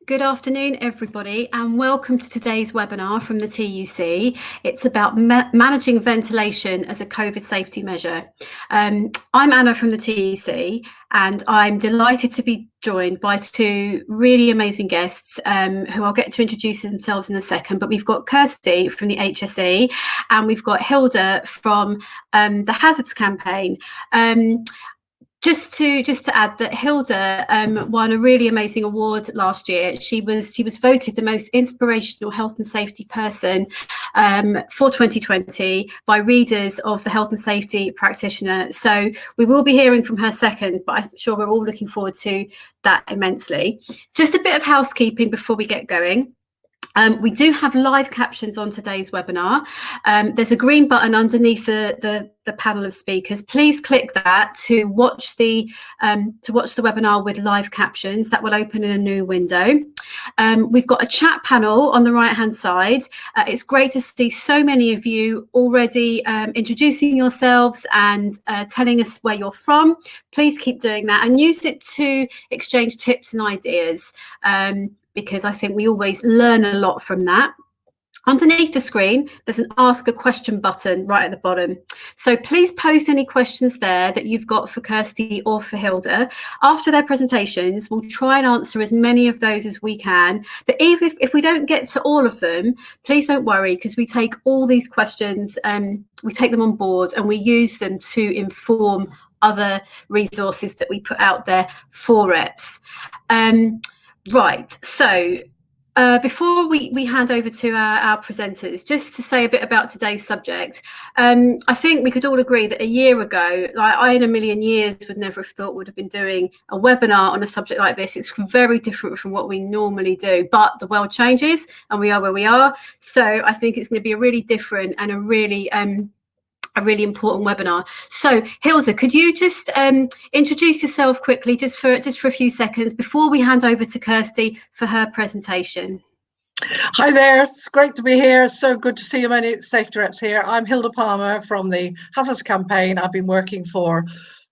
Good afternoon, everybody, and welcome to today's webinar from the TUC. It's about managing ventilation as a COVID safety measure. I'm Anna from the TUC, and I'm delighted to be joined by two really amazing guests who I'll get to introduce themselves in a second. But we've got Kirsty from the HSE, and we've got Hilda from the Hazards Campaign. Just to add that Hilda won a really amazing award last year. She was voted the most inspirational health and safety person for 2020 by readers of the Health and Safety Practitioner. So we will be hearing from her second, but I'm sure we're all looking forward to that immensely. Just a bit of housekeeping before we get going. We do have live captions on today's webinar. There's a green button underneath the panel of speakers. Please click that to watch the webinar with live captions. That will open in a new window. We've got a chat panel on the right hand side. It's great to see so many of you already introducing yourselves and telling us where you're from. Please keep doing that and use it to exchange tips and ideas. Because I think we always learn a lot from that. Underneath the screen, there's an ask a question button right at the bottom. So please post any questions there that you've got for Kirsty or for Hilda. After their presentations, we'll try and answer as many of those as we can. But even if we don't get to all of them, please don't worry, because we take all these questions, we take them on board and we use them to inform other resources that we put out there for reps. Right, so before we hand over to our presenters, just to say a bit about today's subject, I think we could all agree that a year ago, I in a million years would never have thought would have been doing a webinar on a subject like this. It's very different from what we normally do, but the world changes and we are where we are. So I think it's going to be a really different and a really important webinar. So Hilda, could you just introduce yourself quickly, just for a few seconds before we hand over to Kirsty for her presentation? Hi there, it's great to be here. So good to see you many safety reps here. I'm Hilda Palmer from the Hazards Campaign. I've been working for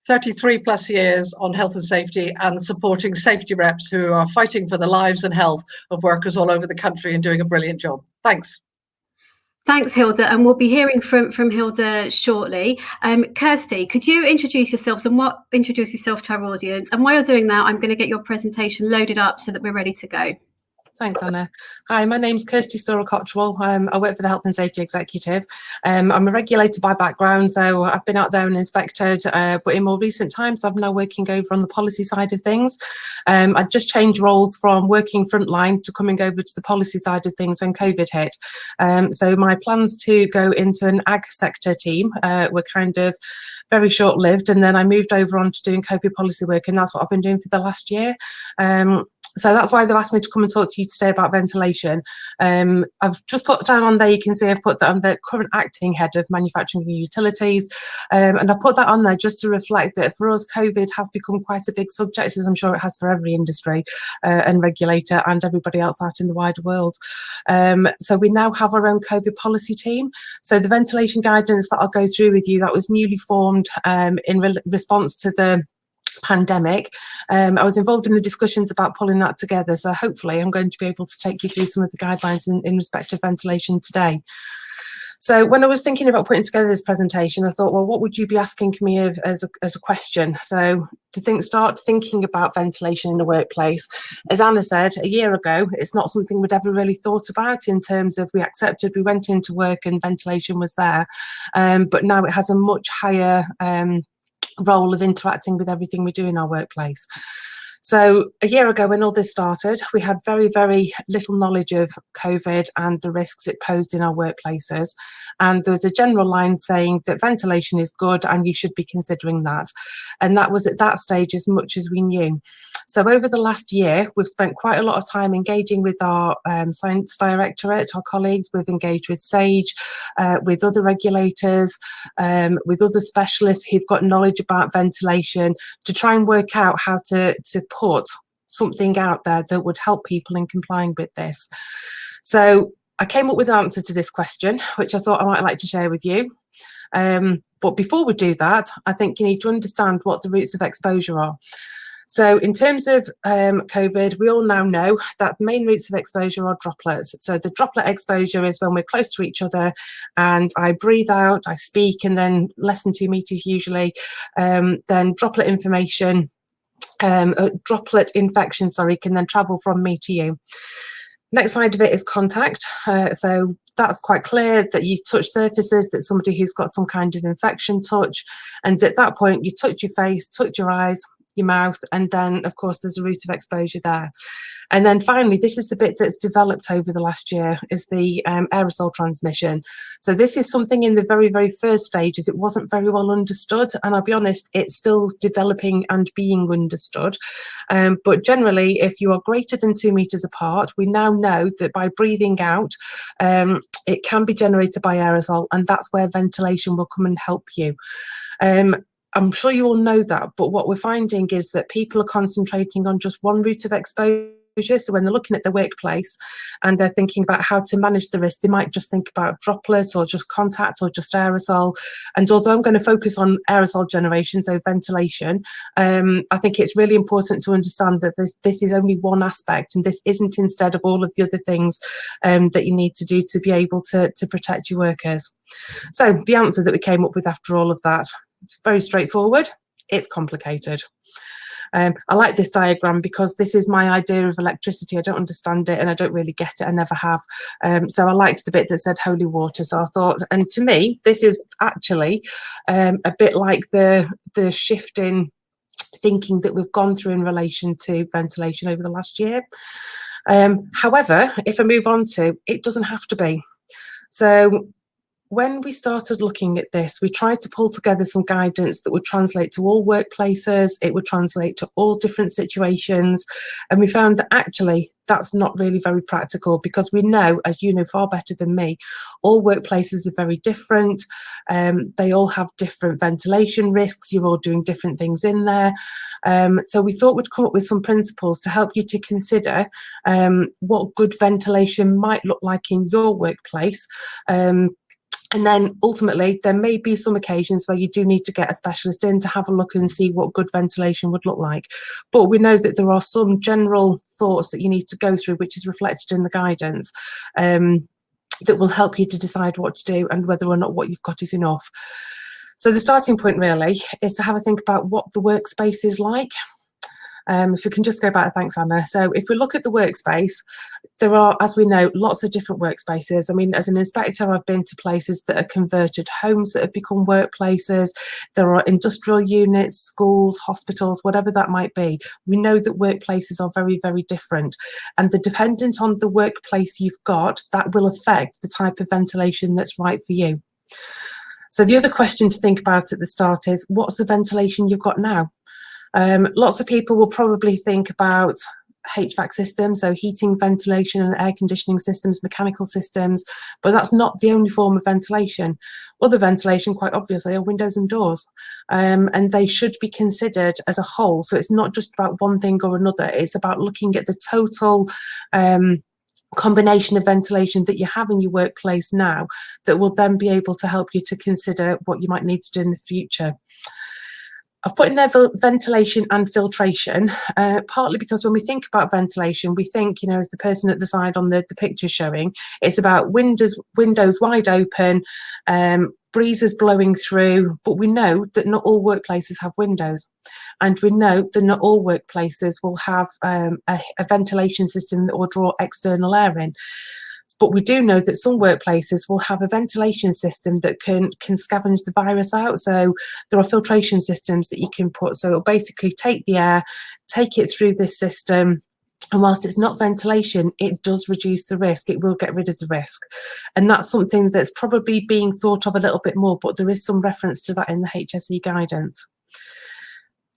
33 plus years on health and safety and supporting safety reps who are fighting for the lives and health of workers all over the country and doing a brilliant job. Thanks. Thanks, Hilda, and we'll be hearing from Hilda shortly. Kirsty, could you introduce yourself to our audience? And while you're doing that, I'm going to get your presentation loaded up so that we're ready to go. Thanks, Anna. Hi, my name's Kirsty Storer-Cottrell. I work for the Health and Safety Executive. I'm a regulator by background, so I've been out there and inspected, but in more recent times, I'm now working over on the policy side of things. I just changed roles from working frontline to coming over to the policy side of things when COVID hit. So my plans to go into an ag sector team were kind of very short-lived, and then I moved over on to doing COVID policy work, and that's what I've been doing for the last year. So that's why they've asked me to come and talk to you today about ventilation. I've just put down on there, you can see I've put that on the current acting head of manufacturing and utilities. And I've put that on there just to reflect that for us, COVID has become quite a big subject, as I'm sure it has for every industry and regulator and everybody else out in the wider world. So we now have our own COVID policy team. So the ventilation guidance that I'll go through with you, that was newly formed in response to the pandemic. I was involved in the discussions about pulling that together, so hopefully I'm going to be able to take you through some of the guidelines in respect of ventilation today. So when I was thinking about putting together this presentation, I thought, well, what would you be asking me as a question? So to start thinking about ventilation in the workplace, as Anna said, a year ago, it's not something we'd ever really thought about in terms of we went into work and ventilation was there, but now it has a much higher role of interacting with everything we do in our workplace. So a year ago when all this started, we had very, very little knowledge of COVID and the risks it posed in our workplaces. And there was a general line saying that ventilation is good and you should be considering that. And that was at that stage as much as we knew. So over the last year, we've spent quite a lot of time engaging with our science directorate, our colleagues. We've engaged with SAGE, with other regulators, with other specialists who've got knowledge about ventilation to try and work out how to put something out there that would help people in complying with this. So I came up with an answer to this question, which I thought I might like to share with you. But before we do that, I think you need to understand what the routes of exposure are. So in terms of COVID, we all now know that main routes of exposure are droplets. So the droplet exposure is when we're close to each other and I breathe out, I speak, and then less than 2 meters usually, then droplet infection, can then travel from me to you. Next side of it is contact. So that's quite clear that you touch surfaces that somebody who's got some kind of infection touch. And at that point, you touch your face, touch your eyes, your mouth, and then of course there's a route of exposure there. And then finally, this is the bit that's developed over the last year, is the aerosol transmission. So this is something in the very, very first stages. It wasn't very well understood, and I'll be honest, it's still developing and being understood. But generally, if you are greater than 2 meters apart, we now know that by breathing out, it can be generated by aerosol, and that's where ventilation will come and help you. I'm sure you all know that, but what we're finding is that people are concentrating on just one route of exposure. So when they're looking at the workplace and they're thinking about how to manage the risk, they might just think about droplets or just contact or just aerosol. And although I'm going to focus on aerosol generation, so ventilation, I think it's really important to understand that this is only one aspect, and this isn't instead of all of the other things that you need to do to be able to protect your workers. So the answer that we came up with after all of that, very straightforward. It's complicated. I like this diagram because this is my idea of electricity. I don't understand it and I don't really get it. I never have. So I liked the bit that said holy water. So I thought, and to me, this is actually a bit like the shift in thinking that we've gone through in relation to ventilation over the last year. However, if I move on to, it doesn't have to be. So when we started looking at this, we tried to pull together some guidance that would translate to all workplaces, it would translate to all different situations, and we found that actually that's not really very practical, because we know, as you know far better than me, all workplaces are very different. They all have different ventilation risks, you're all doing different things in there. So we thought we'd come up with some principles to help you to consider what good ventilation might look like in your workplace. And then ultimately, there may be some occasions where you do need to get a specialist in to have a look and see what good ventilation would look like. But we know that there are some general thoughts that you need to go through, which is reflected in the guidance, that will help you to decide what to do and whether or not what you've got is enough. So the starting point really is to have a think about what the workspace is like. If we can just go back, thanks Anna. So if we look at the workspace, there are, as we know, lots of different workspaces. I mean, as an inspector, I've been to places that are converted homes that have become workplaces. There are industrial units, schools, hospitals, whatever that might be. We know that workplaces are very, very different. And dependent on the workplace you've got, that will affect the type of ventilation that's right for you. So the other question to think about at the start is, what's the ventilation you've got now? Lots of people will probably think about HVAC systems, so heating, ventilation and air conditioning systems, mechanical systems, but that's not the only form of ventilation. Other ventilation, quite obviously, are windows and doors, and they should be considered as a whole. So it's not just about one thing or another, it's about looking at the total combination of ventilation that you have in your workplace now that will then be able to help you to consider what you might need to do in the future. I've put in there ventilation and filtration, partly because when we think about ventilation, we think, you know, as the person at the side on the picture showing, it's about windows wide open, breezes blowing through, but we know that not all workplaces have windows. And we know that not all workplaces will have a ventilation system that will draw external air in. But we do know that some workplaces will have a ventilation system that can scavenge the virus out. So there are filtration systems that you can put. So it'll basically take the air, take it through this system. And whilst it's not ventilation, it does reduce the risk. It will get rid of the risk. And that's something that's probably being thought of a little bit more, but there is some reference to that in the HSE guidance.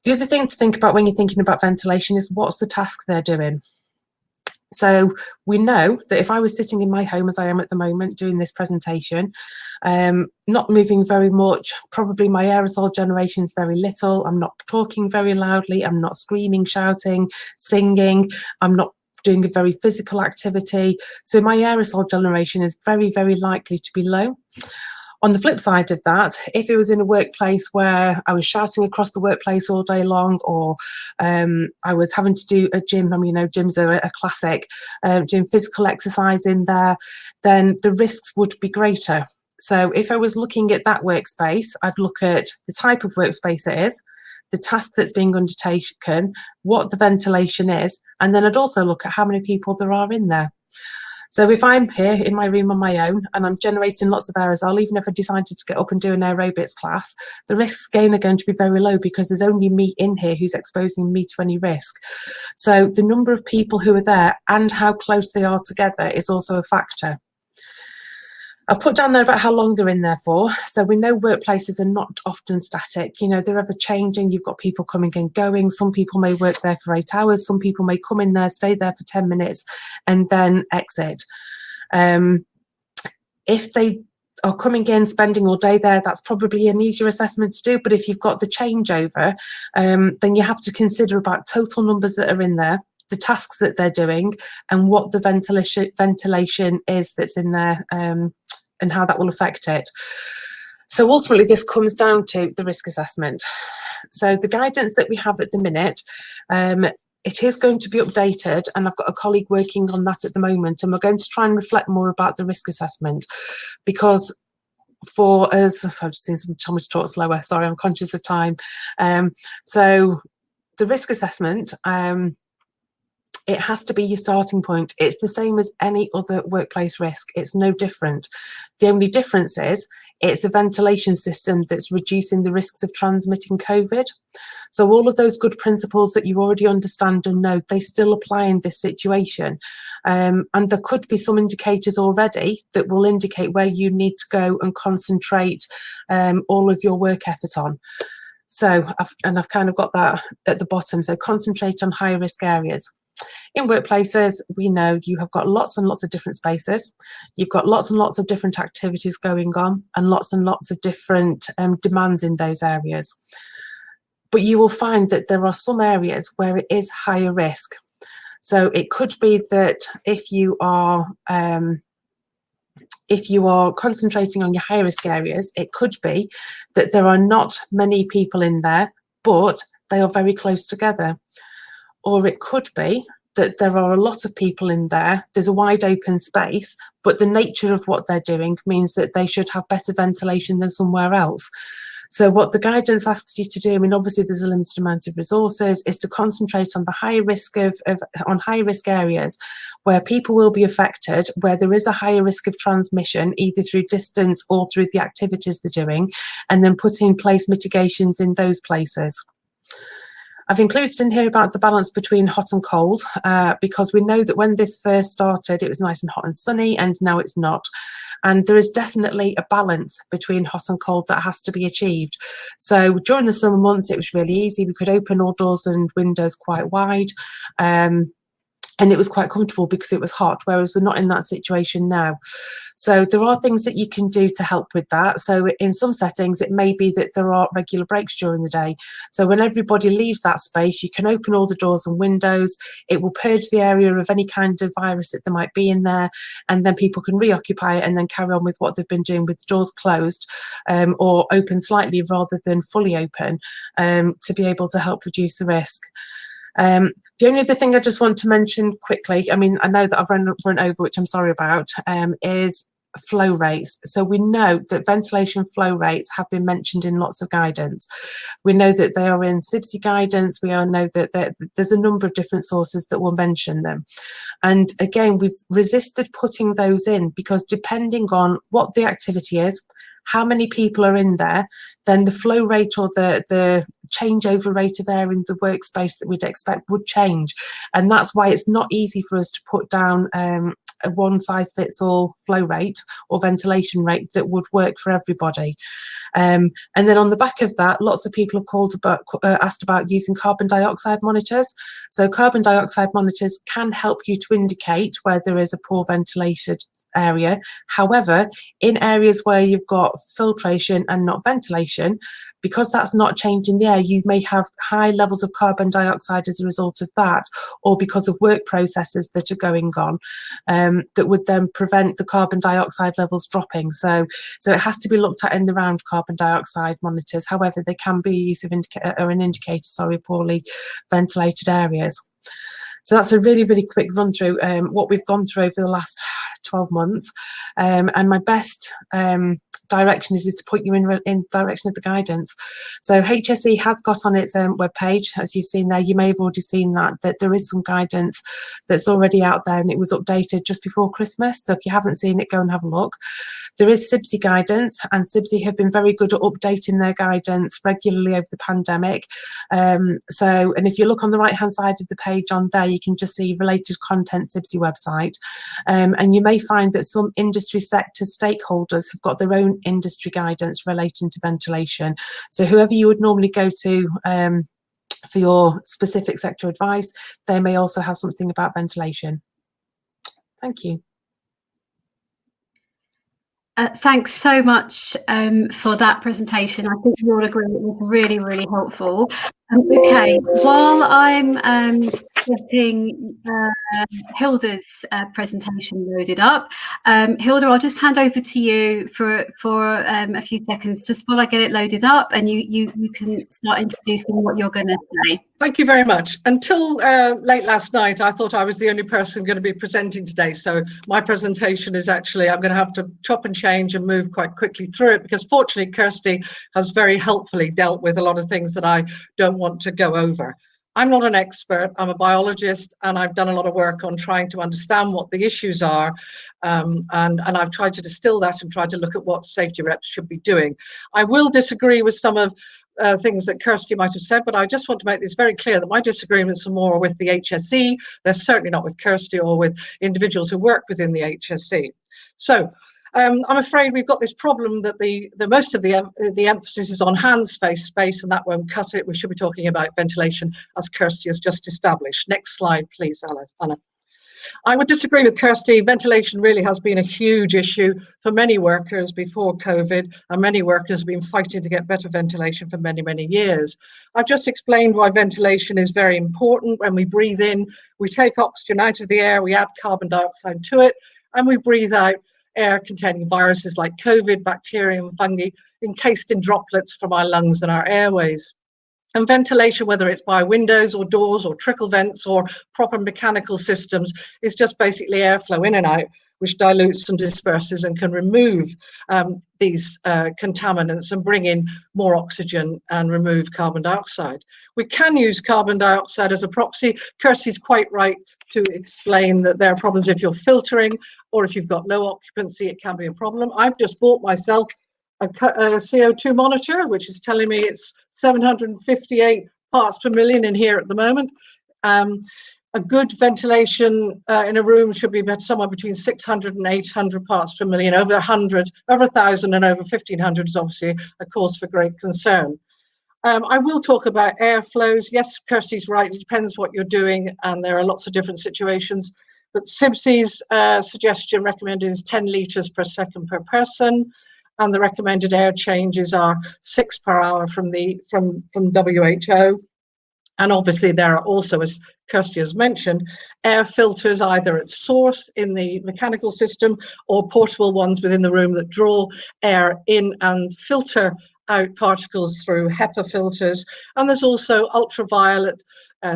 The other thing to think about when you're thinking about ventilation is what's the task they're doing. So we know that if I was sitting in my home as I am at the moment doing this presentation, not moving very much, probably my aerosol generation is very little, I'm not talking very loudly, I'm not screaming, shouting, singing, I'm not doing a very physical activity. So my aerosol generation is very, very likely to be low. On the flip side of that, if it was in a workplace where I was shouting across the workplace all day long, or I was having to do a gym, I mean, gyms are a classic, doing physical exercise in there, then the risks would be greater. So if I was looking at that workspace, I'd look at the type of workspace it is, the task that's being undertaken, what the ventilation is, and then I'd also look at how many people there are in there. So if I'm here in my room on my own and I'm generating lots of aerosol, even if I decided to get up and do an aerobics class, the risks again are going to be very low because there's only me in here who's exposing me to any risk. So the number of people who are there and how close they are together is also a factor. I've put down there about how long they're in there for. So we know workplaces are not often static. They're ever changing. You've got people coming and going. Some people may work there for 8 hours. Some people may come in there, stay there for 10 minutes and then exit. If they are coming in, spending all day there, that's probably an easier assessment to do. But if you've got the changeover, then you have to consider about total numbers that are in there, the tasks that they're doing, and what the ventilation is that's in there, and how that will affect it. So ultimately, this comes down to the risk assessment. So the guidance that we have at the minute, it is going to be updated, and I've got a colleague working on that at the moment, and we're going to try and reflect more about the risk assessment, because for us, so I've just seen someone tell me to talk slower, sorry, I'm conscious of time. So the risk assessment, it has to be your starting point. It's the same as any other workplace risk. It's no different. The only difference is it's a ventilation system that's reducing the risks of transmitting COVID. So all of those good principles that you already understand and know, they still apply in this situation. And there could be some indicators already that will indicate where you need to go and concentrate all of your work effort on. So, I've kind of got that at the bottom. So concentrate on high risk areas. In workplaces, we know you have got lots and lots of different spaces. You've got lots and lots of different activities going on and lots of different demands in those areas. But you will find that there are some areas where it is higher risk. So it could be that if you are concentrating on your high risk areas, it could be that there are not many people in there, but they are very close together. Or it could be that there are a lot of people in there, there's a wide open space, but the nature of what they're doing means that they should have better ventilation than somewhere else. So what the guidance asks you to do, I mean, obviously there's a limited amount of resources, is to concentrate on the high risk on high risk areas where people will be affected, where there is a higher risk of transmission, either through distance or through the activities they're doing, and then put in place mitigations in those places. I've included in here about the balance between hot and cold, because we know that when this first started, it was nice and hot and sunny, and now it's not. And there is definitely a balance between hot and cold that has to be achieved. So during the summer months, it was really easy. We could open all doors and windows quite wide. And it was quite comfortable because it was hot, whereas we're not in that situation now. So there are things that you can do to help with that. So in some settings, it may be that there are regular breaks during the day. So when everybody leaves that space, you can open all the doors and windows. It will purge the area of any kind of virus that there might be in there. And then people can reoccupy it and then carry on with what they've been doing with the doors closed, or open slightly rather than fully open, to be able to help reduce the risk. The only other thing I just want to mention quickly, I mean, I know that I've run over, which I'm sorry about, is flow rates. So we know that ventilation flow rates have been mentioned in lots of guidance. We know that they are in CIBSE guidance. We all know that there's a number of different sources that will mention them. And again, we've resisted putting those in because depending on what the activity is, how many people are in there, then the flow rate or the changeover rate of air in the workspace that we'd expect would change. And that's why it's not easy for us to put down a one-size-fits-all flow rate or ventilation rate that would work for everybody. And then on the back of that, lots of people have asked about using carbon dioxide monitors. So carbon dioxide monitors can help you to indicate where there is a poor ventilation area. However, in areas where you've got filtration and not ventilation, because that's not changing the air, you may have high levels of carbon dioxide as a result of that, or because of work processes that are going on, that would then prevent the carbon dioxide levels dropping. So it has to be looked at in the round carbon dioxide monitors. However, they can be use of an indicator, poorly ventilated areas. So that's a really, really quick run through what we've gone through over the last 12 months. And my best direction is to put you in direction of the guidance. So HSE has got on its webpage, as you've seen there. You may have already seen that there is some guidance that's already out there, and it was updated just before Christmas. So if you haven't seen it, go and have a look. There is CIBSE guidance, and CIBSE have been very good at updating their guidance regularly over the pandemic. And if you look on the right hand side of the page on there, you can just see related content CIBSE website. And you may find that some industry sector stakeholders have got their own industry guidance relating to ventilation. So whoever you would normally go to for your specific sector advice, they may also have something about ventilation. Thank you. Thanks so much for that presentation. I think you'll agree it was really, really helpful. Okay, while I'm getting Hilda's presentation loaded up, Hilda, I'll just hand over to you for a few seconds just while I get it loaded up, and you can start introducing what you're going to say. Thank you very much. Until late last night, I thought I was the only person going to be presenting today. So my presentation is actually, I'm going to have to chop and change and move quite quickly through it, because fortunately, Kirsty has very helpfully dealt with a lot of things that I don't want to go over. I'm not an expert, I'm a biologist, and I've done a lot of work on trying to understand what the issues are. And I've tried to distill that and try to look at what safety reps should be doing. I will disagree with some of things that Kirsty might have said, but I just want to make this very clear that my disagreements are more with the HSE. They're certainly not with Kirsty or with individuals who work within the HSE. So I'm afraid we've got this problem that the most of the emphasis is on hands, face, space, and that won't cut it. We should be talking about ventilation, as Kirsty has just established. Next slide, please, Anna. I would disagree with Kirsty. Ventilation really has been a huge issue for many workers before COVID, and many workers have been fighting to get better ventilation for many, many years. I've just explained why ventilation is very important. When we breathe in, we take oxygen out of the air, we add carbon dioxide to it, and we breathe out air containing viruses like COVID, bacteria, and fungi encased in droplets from our lungs and our airways. And ventilation, whether it's by windows or doors or trickle vents or proper mechanical systems, is just basically airflow in and out, which dilutes and disperses and can remove these contaminants and bring in more oxygen and remove carbon dioxide. We can use carbon dioxide as a proxy. Kirsty's quite right to explain that there are problems if you're filtering, or if you've got low occupancy, it can be a problem. I've just bought myself a CO2 monitor, which is telling me it's 758 parts per million in here at the moment. A good ventilation in a room should be somewhere between 600 and 800 parts per million. Over 1,000 and over 1,500 is obviously a cause for great concern. I will talk about airflows. Yes, Kirsty's right, it depends what you're doing, and there are lots of different situations. But CIBSE's suggestion recommended is 10 litres per second per person, and the recommended air changes are 6 per hour from WHO. And obviously there are also, as Kirsty has mentioned, air filters either at source in the mechanical system or portable ones within the room that draw air in and filter out particles through HEPA filters. And there's also ultraviolet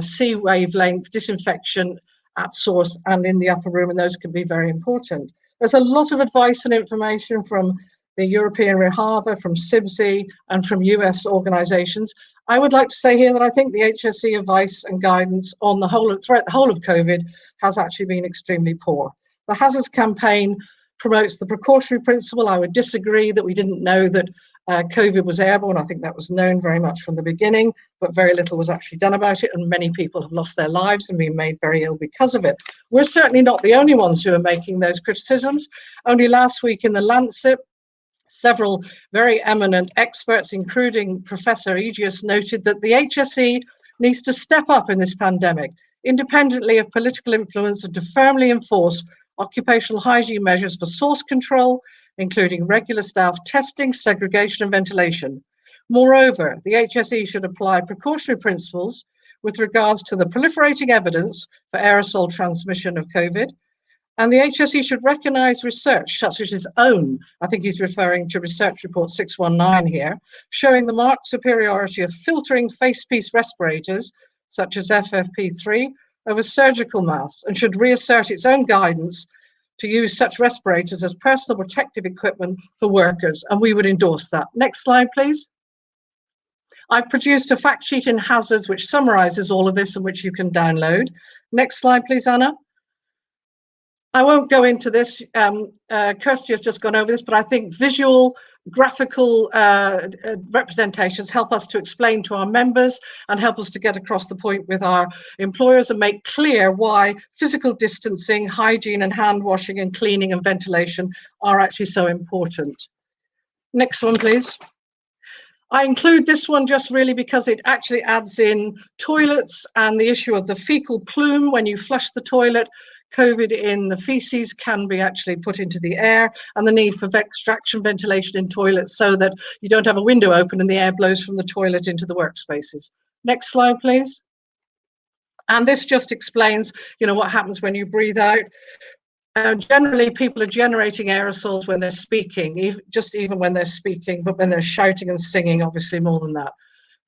C wavelength disinfection at source and in the upper room, and those can be very important. There's a lot of advice and information from the European RIHAVA, from CIBSE, and from US organizations. I would like to say here that I think the HSE advice and guidance on throughout the whole of COVID has actually been extremely poor. The Hazards Campaign promotes the precautionary principle. I would disagree that we didn't know that COVID was airborne. I think that was known very much from the beginning, but very little was actually done about it, and many people have lost their lives and been made very ill because of it. We're certainly not the only ones who are making those criticisms. Only last week in The Lancet, several very eminent experts, including Professor Aegius, noted that the HSE needs to step up in this pandemic, independently of political influence, and to firmly enforce occupational hygiene measures for source control, including regular staff testing, segregation, and ventilation. Moreover, the HSE should apply precautionary principles with regards to the proliferating evidence for aerosol transmission of COVID. And the HSE should recognise research such as its own, I think he's referring to Research Report 619 here, showing the marked superiority of filtering face-piece respirators, such as FFP3, over surgical masks, and should reassert its own guidance to use such respirators as personal protective equipment for workers, and we would endorse that. Next slide, please. I've produced a fact sheet in Hazards which summarises all of this and which you can download. Next slide, please, Anna. I won't go into this. Kirsty has just gone over this, but I think visual, graphical representations help us to explain to our members and help us to get across the point with our employers and make clear why physical distancing, hygiene and hand washing and cleaning and ventilation are actually so important. Next one, please. I include this one just really because it actually adds in toilets and the issue of the fecal plume when you flush the toilet. COVID in the feces can be actually put into the air, and the need for extraction ventilation in toilets so that you don't have a window open and the air blows from the toilet into the workspaces. Next slide, please. And this just explains, what happens when you breathe out. Generally, people are generating aerosols when they're speaking, even when they're speaking, but when they're shouting and singing, obviously more than that.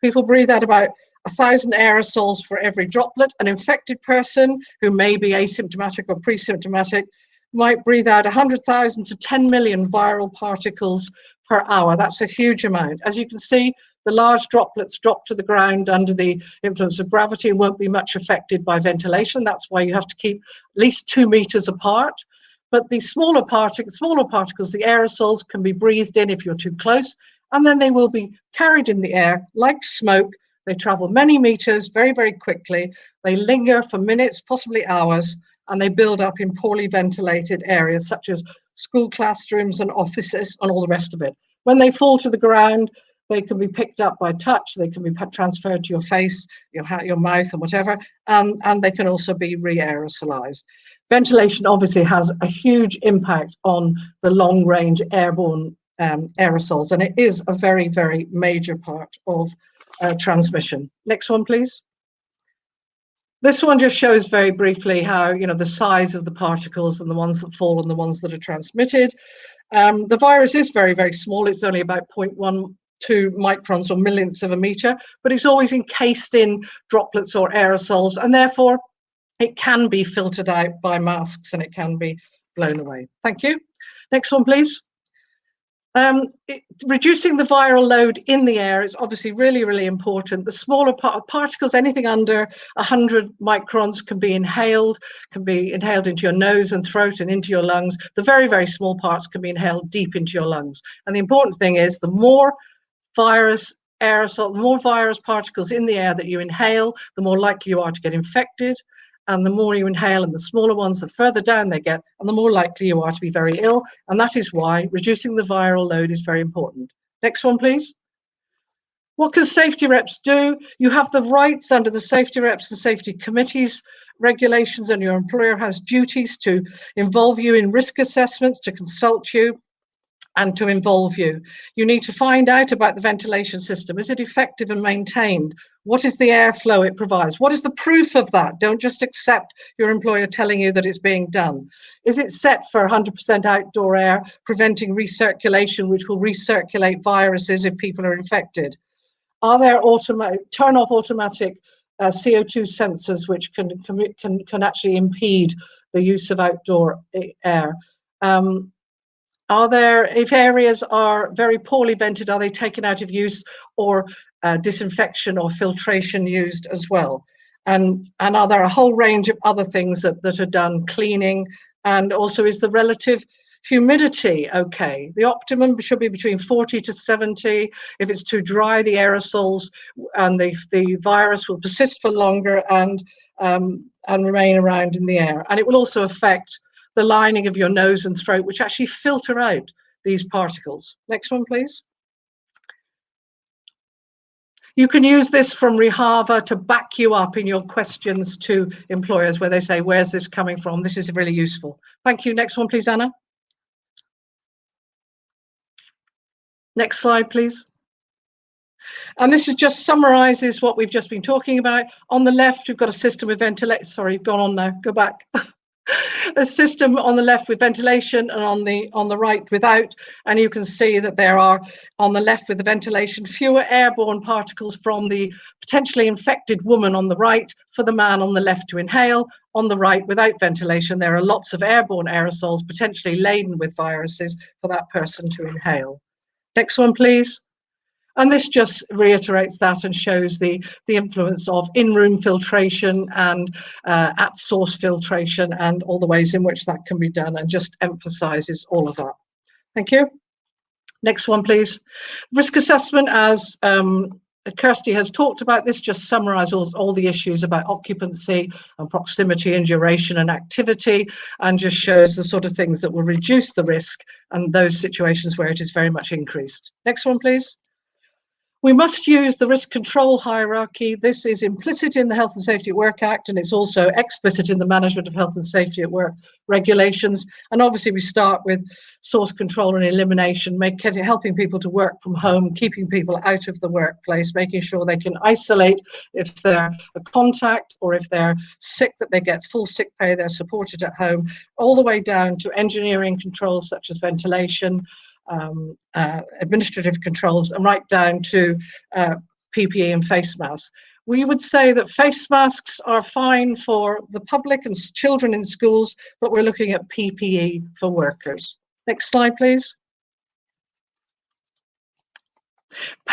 People breathe out about 1,000 aerosols for every droplet. An infected person who may be asymptomatic or pre-symptomatic might breathe out 100,000 to 10 million viral particles per hour. That's a huge amount. As you can see, the large droplets drop to the ground under the influence of gravity and won't be much affected by ventilation. That's why you have to keep at least 2 meters apart. But the smaller particles, the aerosols, can be breathed in if you're too close, and then they will be carried in the air like smoke. They travel many meters very, very quickly. They linger for minutes, possibly hours, and they build up in poorly ventilated areas such as school classrooms and offices and all the rest of it. When they fall to the ground, they can be picked up by touch. They can be transferred to your face, your mouth, and whatever, and they can also be re-aerosolized. Ventilation obviously has a huge impact on the long-range airborne aerosols, and it is a very, very major part of transmission. Next one, please. This one just shows very briefly how, the size of the particles and the ones that fall and the ones that are transmitted. The virus is very, very small. It's only about 0.12 microns or millionths of a meter, but it's always encased in droplets or aerosols, and therefore it can be filtered out by masks and it can be blown away. Thank you. Next one, please. Reducing the viral load in the air is obviously really, really important. The smaller particles, anything under 100 microns, can be inhaled into your nose and throat and into your lungs. The very, very small parts can be inhaled deep into your lungs. And the important thing is the more virus particles in the air that you inhale, the more likely you are to get infected. And the more you inhale and the smaller ones, the further down they get, and the more likely you are to be very ill. And that is why reducing the viral load is very important. Next one, please. What can safety reps do? You have the rights under the safety reps and safety committees regulations, and your employer has duties to involve you in risk assessments, to consult you, and to involve you. You need to find out about the ventilation system. Is it effective and maintained? What is the airflow it provides? What is the proof of that? Don't just accept your employer telling you that it's being done. Is it set for 100% outdoor air, preventing recirculation, which will recirculate viruses if people are infected? Are there turn-off automatic CO2 sensors which can actually impede the use of outdoor air? If areas are very poorly vented, are they taken out of use, or disinfection or filtration used as well? And are there a whole range of other things that are done, cleaning, and also is the relative humidity okay? The optimum should be between 40 to 70. If it's too dry, the aerosols and the virus will persist for longer and remain around in the air. And it will also affect the lining of your nose and throat, which actually filter out these particles. Next one, please. You can use this from Rehava to back you up in your questions to employers where they say, where's this coming from? This is really useful. Thank you. Next one, please, Anna. Next slide, please. And this is just summarizes what we've just been talking about. On the left, we've got a system with ventilation. Sorry, you've gone on now. Go back. A system on the left with ventilation and on the right without. And you can see that there are, on the left with the ventilation, fewer airborne particles from the potentially infected woman on the right for the man on the left to inhale. On the right, without ventilation, there are lots of airborne aerosols potentially laden with viruses for that person to inhale. Next one, please. And this just reiterates that and shows the influence of in-room filtration and at-source filtration and all the ways in which that can be done, and just emphasizes all of that. Thank you. Next one, please. Risk assessment, as Kirsty has talked about, this just summarizes all the issues about occupancy and proximity and duration and activity, and just shows the sort of things that will reduce the risk and those situations where it is very much increased. Next one, please. We must use the risk control hierarchy. This is implicit in the Health and Safety at Work Act, and it's also explicit in the Management of Health and Safety at Work regulations. And obviously we start with source control and elimination, helping people to work from home, keeping people out of the workplace, making sure they can isolate if they're a contact, or if they're sick, that they get full sick pay, they're supported at home, all the way down to engineering controls such as ventilation, administrative controls, and right down to PPE and face masks. We would say that face masks are fine for the public and children in schools, but we're looking at PPE for workers. Next slide, please.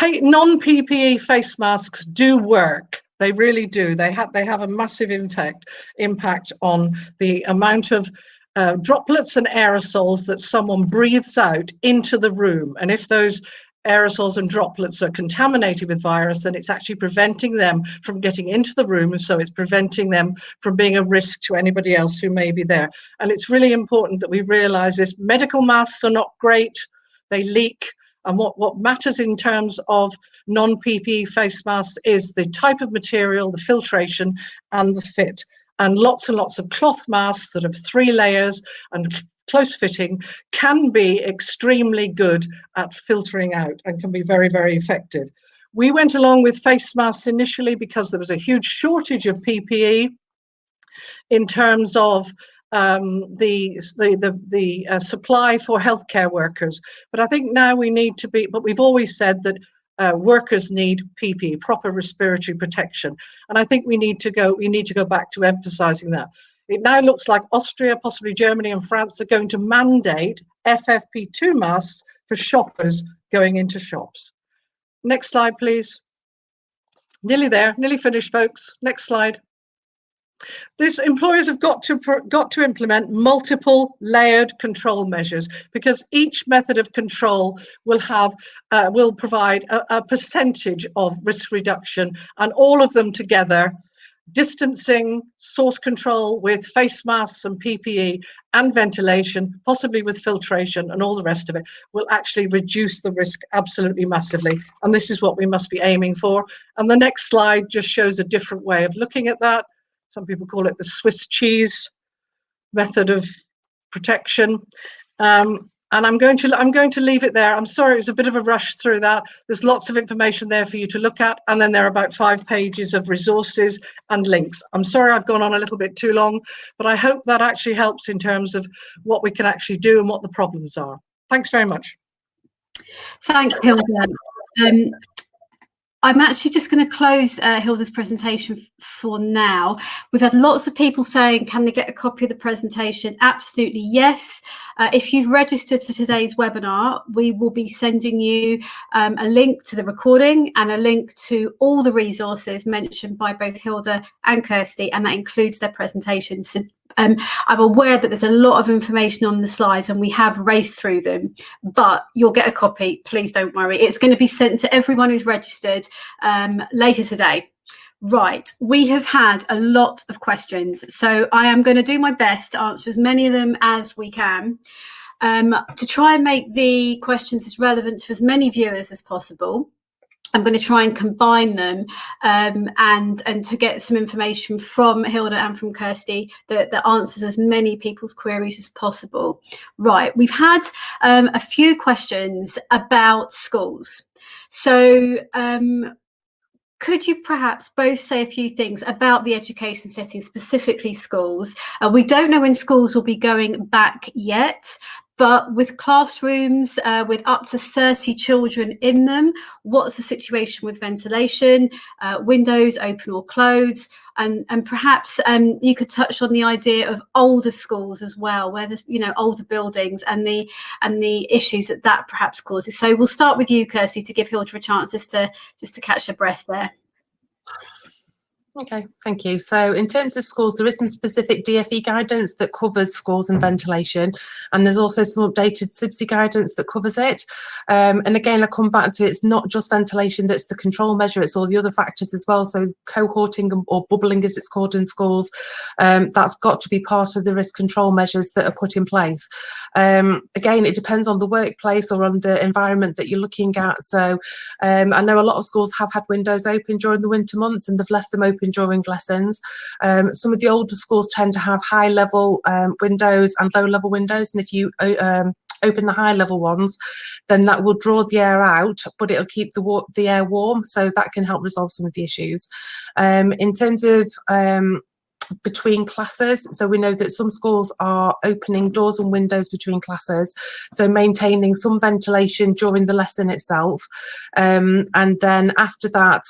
Non-PPE face masks do work. They really do. They have a massive impact on the amount of droplets and aerosols that someone breathes out into the room. And if those aerosols and droplets are contaminated with virus, then it's actually preventing them from getting into the room. And so it's preventing them from being a risk to anybody else who may be there. And it's really important that we realize this. Medical masks are not great. They leak. And what matters in terms of non-PPE face masks is the type of material, the filtration, and the fit. And lots of cloth masks that have 3 layers and close fitting can be extremely good at filtering out and can be very, very effective. We went along with face masks initially because there was a huge shortage of PPE in terms of the supply for healthcare workers. But I think now we need to be, but we've always said that workers need PPE, proper respiratory protection. And I think we need to go back to emphasizing that. It now looks like Austria, possibly Germany and France are going to mandate FFP2 masks for shoppers going into shops. Next slide, please. Nearly there, nearly finished, folks. Next slide. These employers have got to implement multiple layered control measures, because each method of control will provide a percentage of risk reduction, and all of them together, distancing, source control with face masks and PPE and ventilation, possibly with filtration and all the rest of it, will actually reduce the risk absolutely massively. And this is what we must be aiming for. And the next slide just shows a different way of looking at that. Some people call it the Swiss cheese method of protection. And I'm going to leave it there. I'm sorry, it was a bit of a rush through that. There's lots of information there for you to look at. And then there are about 5 pages of resources and links. I'm sorry I've gone on a little bit too long, but I hope that actually helps in terms of what we can actually do and what the problems are. Thanks very much. Thanks, Hilda. I'm actually just going to close Hilda's presentation for now. We've had lots of people saying, can they get a copy of the presentation? Absolutely, yes. If you've registered for today's webinar, we will be sending you a link to the recording and a link to all the resources mentioned by both Hilda and Kirsty, and that includes their presentation. So I'm aware that there's a lot of information on the slides and we have raced through them, but you'll get a copy. Please don't worry. It's going to be sent to everyone who's registered later today. Right, we have had a lot of questions, so I am going to do my best to answer as many of them as we can, to try and make the questions as relevant to as many viewers as possible. I'm going to try and combine them and to get some information from Hilda and from Kirsty that answers as many people's queries as possible. Right, we've had a few questions about schools. So could you perhaps both say a few things about the education setting, specifically schools? We don't know when schools will be going back yet, but with classrooms with up to 30 children in them, what's the situation with ventilation, windows open or closed? And perhaps you could touch on the idea of older schools as well, where there's, you know, older buildings and the issues that perhaps causes. So we'll start with you, Kirsty, to give Hilda a chance just to catch her breath there. Okay, thank you. So in terms of schools, there is some specific DfE guidance that covers schools and ventilation, and there's also some updated CIBSE guidance that covers it. And again, I come back to, it's not just ventilation that's the control measure, it's all the other factors as well. So cohorting or bubbling, as it's called in schools, that's got to be part of the risk control measures that are put in place. Again, it depends on the workplace or on the environment that you're looking at. So I know a lot of schools have had windows open during the winter months and they've left them open during lessons. Some of the older schools tend to have high level windows and low level windows, and if you open the high level ones, then that will draw the air out, but it'll keep the air warm, so that can help resolve some of the issues. In terms of between classes, so we know that some schools are opening doors and windows between classes, so maintaining some ventilation during the lesson itself, and then after that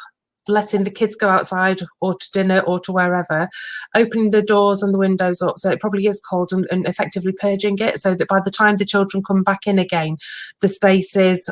letting the kids go outside or to dinner or to wherever, opening the doors and the windows up so it probably is cold, and effectively purging it so that by the time the children come back in again, the space is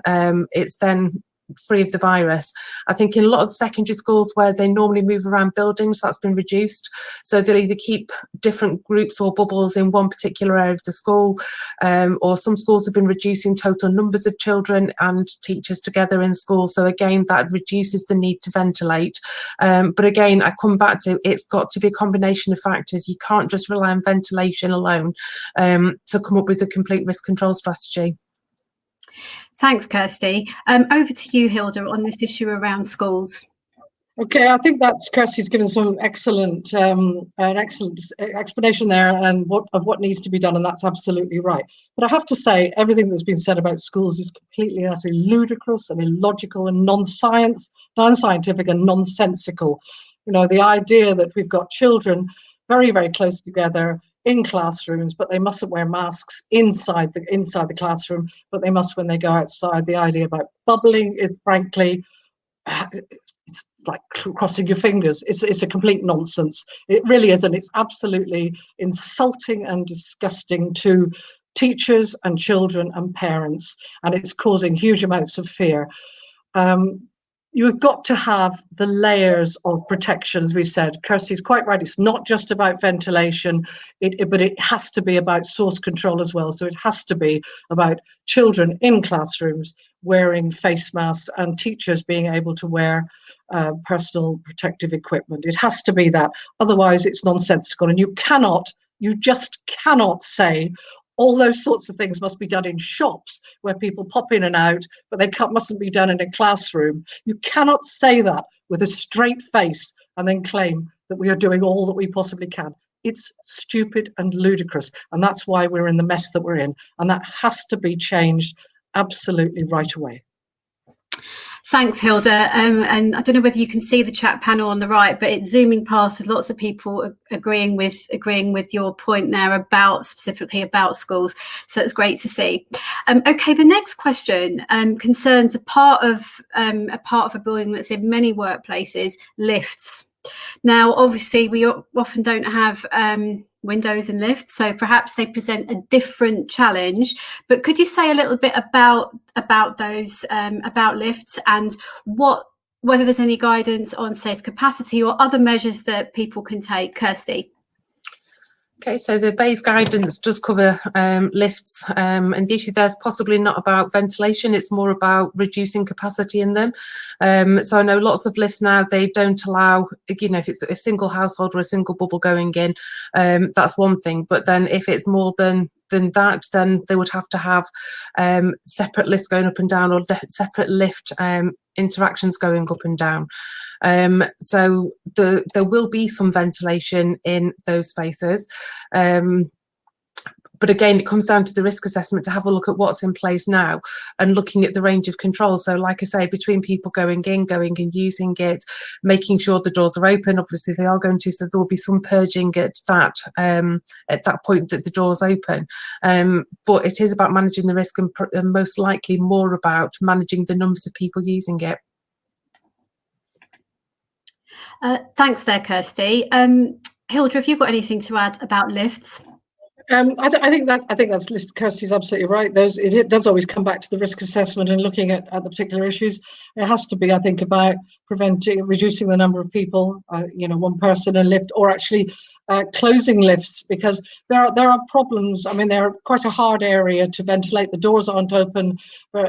it's then free of the virus. I think in a lot of the secondary schools where they normally move around buildings, that's been reduced, so they'll either keep different groups or bubbles in one particular area of the school, or some schools have been reducing total numbers of children and teachers together in school, so again that reduces the need to ventilate. But again, I come back to, it's got to be a combination of factors. You can't just rely on ventilation alone to come up with a complete risk control strategy. Thanks, Kirsty. Over to you, Hilda, on this issue around schools. Okay, I think that's Kirsty's given some excellent, an excellent explanation there, and what needs to be done, and that's absolutely right. But I have to say, everything that's been said about schools is completely and utterly ludicrous and illogical and non-scientific and nonsensical. You know, the idea that we've got children very, very close together in classrooms, but they mustn't wear masks inside the classroom, but they must when they go outside. The idea about bubbling is, frankly, it's like crossing your fingers. It's a complete nonsense. It really is, and it's absolutely insulting and disgusting to teachers and children and parents, and it's causing huge amounts of fear. You've got to have the layers of protection, as we said. Kirsty's quite right. It's not just about ventilation, but it has to be about source control as well. So it has to be about children in classrooms wearing face masks and teachers being able to wear personal protective equipment. It has to be that. Otherwise, it's nonsensical. And you just cannot say all those sorts of things must be done in shops where people pop in and out, but they mustn't be done in a classroom. You cannot say that with a straight face and then claim that we are doing all that we possibly can. It's stupid and ludicrous, and that's why we're in the mess that we're in, and that has to be changed absolutely right away. Thanks, Hilda. And I don't know whether you can see the chat panel on the right, but it's zooming past with lots of people agreeing with your point there specifically about schools. So it's great to see. Okay, the next question concerns a part of a building that's in many workplaces, lifts. Now, obviously, we often don't have windows and lifts, so perhaps they present a different challenge. But could you say a little bit about those, about lifts, and whether there's any guidance on safe capacity or other measures that people can take? Kirsty. Okay, so the base guidance does cover lifts, and the issue there is possibly not about ventilation, it's more about reducing capacity in them. So I know lots of lifts now, they don't allow, you know, if it's a single household or a single bubble going in, that's one thing, but then if it's more than than that, then they would have to have separate lifts going up and down, or separate lift interactions going up and down. So there will be some ventilation in those spaces. But again, it comes down to the risk assessment to have a look at what's in place now and looking at the range of control. So like I say, between people going and using it, making sure the doors are open. Obviously they are going to, so there will be some purging at that point that the doors open. But it is about managing the risk, and most likely more about managing the numbers of people using it. Thanks there, Kirsty. Hilda, have you got anything to add about lifts? I think that's Kirsty's absolutely right. It does always come back to the risk assessment and looking at the particular issues. It has to be, I think, about reducing the number of people, one person in a lift, or actually closing lifts, because there are problems. I mean, they're quite a hard area to ventilate. The doors aren't open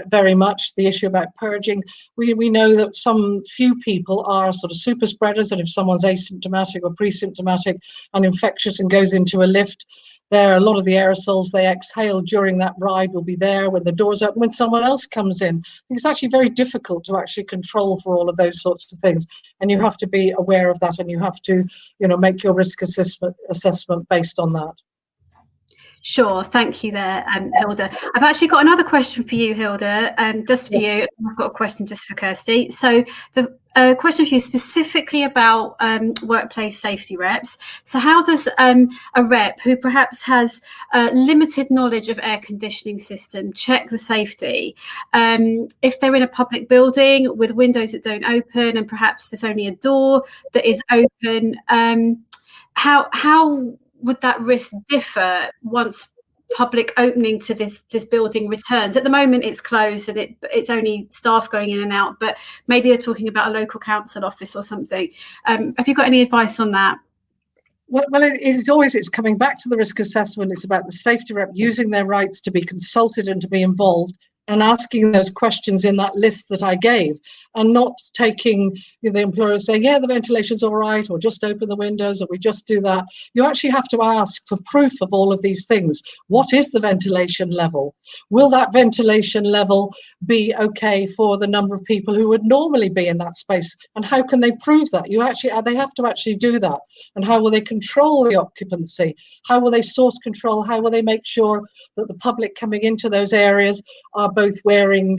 very much. The issue about purging, we know that some few people are sort of super spreaders, and if someone's asymptomatic or pre-symptomatic and infectious and goes into a lift, a lot of the aerosols they exhale during that ride will be there when the doors open, when someone else comes in. It's actually very difficult to actually control for all of those sorts of things, and you have to be aware of that, and you have to, make your risk assessment based on that. Sure, thank you there, Hilda. I've actually got another question for you, Hilda, just for you. I've got a question just for Kirsty. So the question for you specifically about workplace safety reps. So how does a rep who perhaps has limited knowledge of air conditioning system check the safety? If they're in a public building with windows that don't open and perhaps there's only a door that is open, how would that risk differ once public opening to this building returns? At the moment it's closed and it's only staff going in and out, but maybe they're talking about a local council office or something. Have you got any advice on that? Well, it's coming back to the risk assessment. It's about the safety rep using their rights to be consulted and to be involved, and asking those questions in that list that I gave, and not taking the employer saying, yeah, the ventilation's all right, or just open the windows, or we just do that. You actually have to ask for proof of all of these things. What is the ventilation level? Will that ventilation level be okay for the number of people who would normally be in that space? And how can they prove that? They have to actually do that. And how will they control the occupancy? How will they source control? How will they make sure that the public coming into those areas are both wearing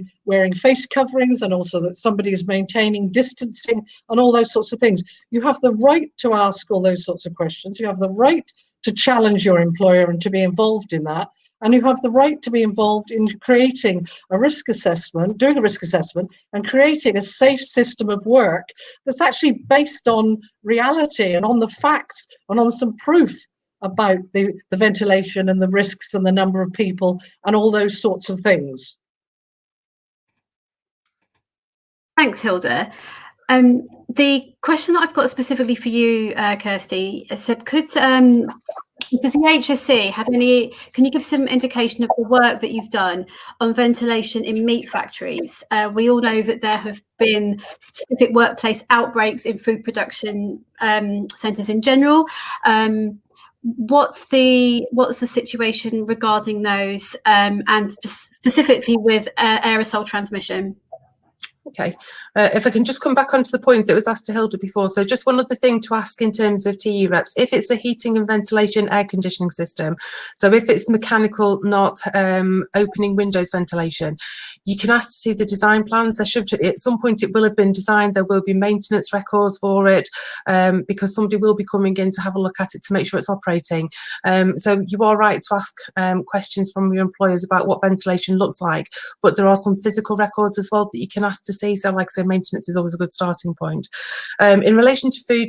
face coverings, and also that somebody is maintaining distancing and all those sorts of things? You have the right to ask all those sorts of questions. You have the right to challenge your employer and to be involved in that. And you have the right to be involved in creating a risk assessment, doing a risk assessment, and creating a safe system of work that's actually based on reality and on the facts and on some proof about the ventilation and the risks and the number of people and all those sorts of things. Thanks, Hilda. The question that I've got specifically for you, Kirsty, said, does the HSE have any, can you give some indication of the work that you've done on ventilation in meat factories? We all know that there have been specific workplace outbreaks in food production centres in general. What's the situation regarding those, and specifically with aerosol transmission? Okay, if I can just come back onto the point that was asked to Hilda before. So just one other thing to ask in terms of TU reps, if it's a heating and ventilation air conditioning system, so if it's mechanical, not opening windows ventilation, you can ask to see the design plans. There should, at some point it will have been designed, there will be maintenance records for it, because somebody will be coming in to have a look at it to make sure it's operating. So you are right to ask questions from your employers about what ventilation looks like, but there are some physical records as well that you can ask to see. So like I say, maintenance is always a good starting point. In relation to food